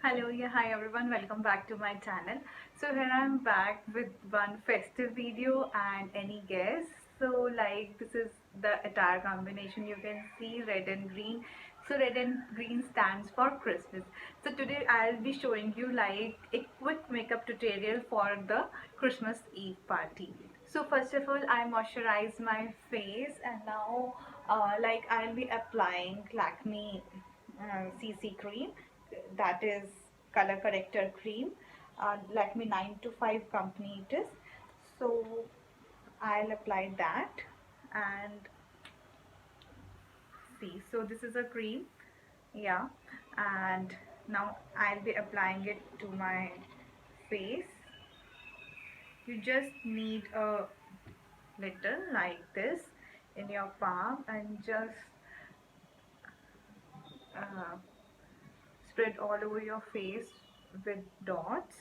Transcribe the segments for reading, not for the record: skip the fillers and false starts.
Hello, yeah, hi everyone, welcome back to my channel. So here I'm back with one festive video and any guess. So like this is the attire combination, you can see red and green. So red and green stands for Christmas. So today I'll be showing you like a quick makeup tutorial for the Christmas Eve party. So first of all I moisturize my face and now like I'll be applying Lakme CC cream, that is color corrector cream, Lakme 9 to 5 company it is. So I'll apply that and see, so this is a cream, yeah, and now I'll be applying it to my face. You just need a little like this in your palm and just uh, spread all over your face with dots.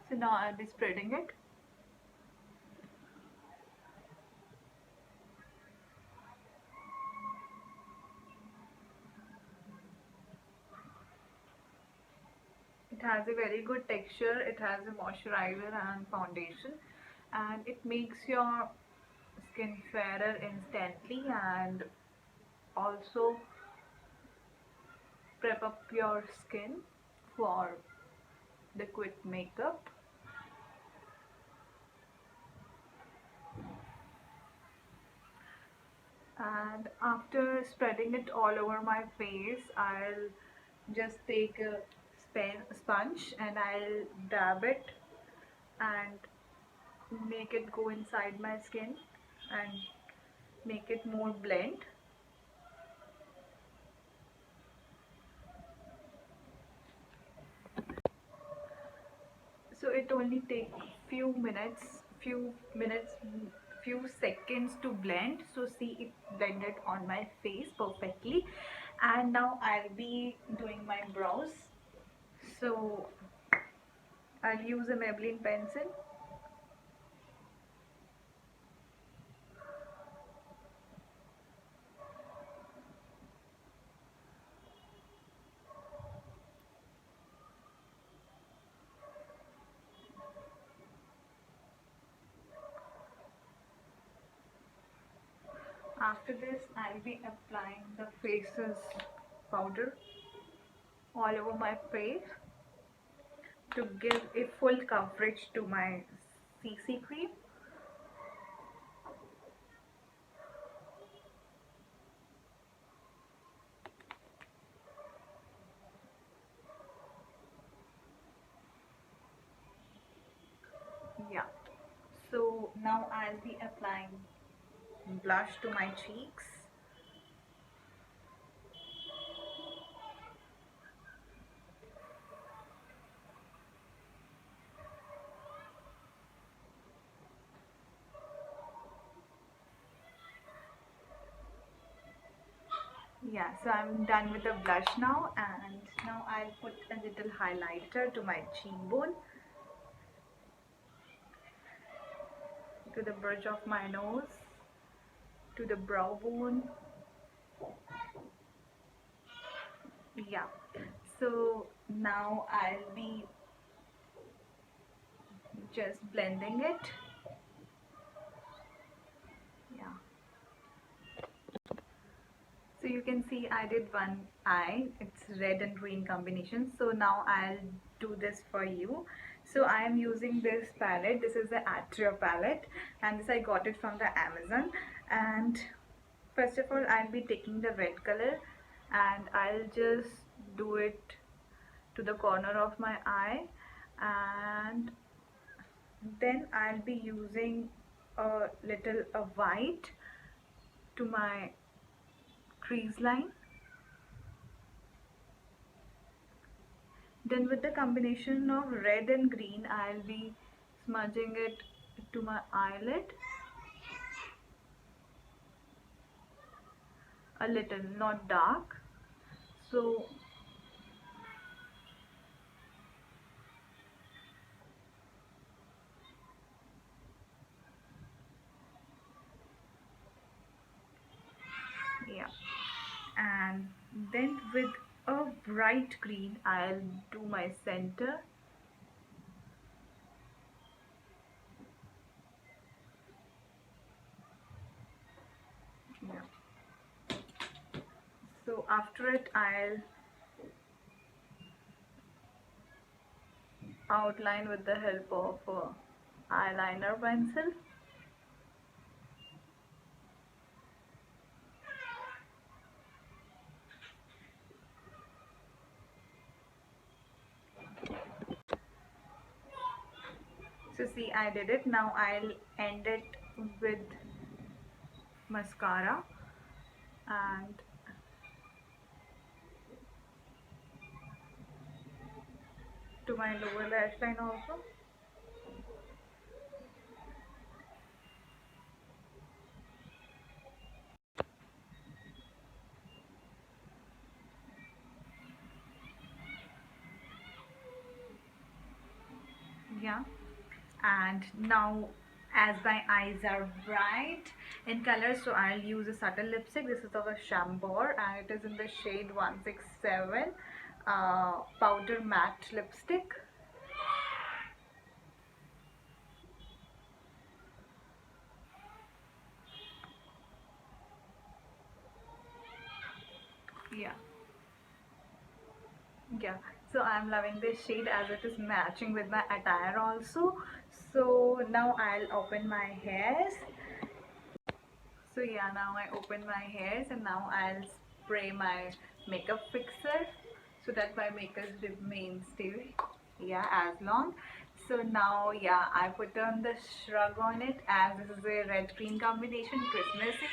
So now I'll be spreading it. It has a very good texture, it has a moisturizer and foundation, and it makes your skin fairer instantly and also prep up your skin for the quick makeup. And after spreading it all over my face, I'll just take a sponge and I'll dab it and make it go inside my skin and make it more blend. So it only takes few seconds to blend. So see, it blended on my face perfectly. And now I'll be doing my brows. So I'll use a Maybelline pencil. After this I'll be applying the faces powder all over my face to give a full coverage to my CC cream. Yeah, so now I'll be applying blush to my cheeks. Yeah, so I'm done with the blush now, and now I'll put a little highlighter to my cheekbone, to the bridge of my nose, to the brow bone. Yeah, so now I'll be just blending it. Yeah, so you can see I did one eye, it's red and green combination. So now I'll do this for you. So I am using this palette, this is the Atrio palette, and this I got it from the Amazon. And first of all I'll be taking the red color and I'll just do it to the corner of my eye, and then I'll be using a little white to my crease line. Then with the combination of red and green I'll be smudging it to my eyelid a little, not dark. So blend with a bright green. I'll do my center. Yeah. So after it, I'll outline with the help of eyeliner pencil. So see, I did it. Now I'll end it with mascara and to my lower lash line also. Yeah. And now, as my eyes are bright in color, so I'll use a subtle lipstick. This is of a Chambor and it is in the shade 167 powder matte lipstick. Yeah. Yeah, so I'm loving this shade as it is matching with my attire also. So now I'll open my hairs. So yeah, now I open my hairs and now I'll spray my makeup fixer so that my makeup remains stay, yeah, as long. So now, yeah, I put on the shrug on it as this is a red green combination, Christmassy.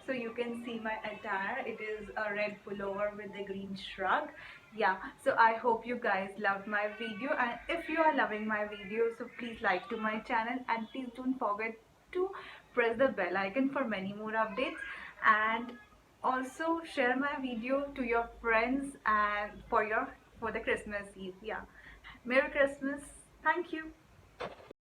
So you can see my attire. It is a red pullover with the green shrug. Yeah, so I hope you guys loved my video, and if you are loving my video, so please like to my channel and please don't forget to press the bell icon for many more updates, and also share my video to your friends and for the Christmas Eve. Yeah, Merry Christmas. Thank you.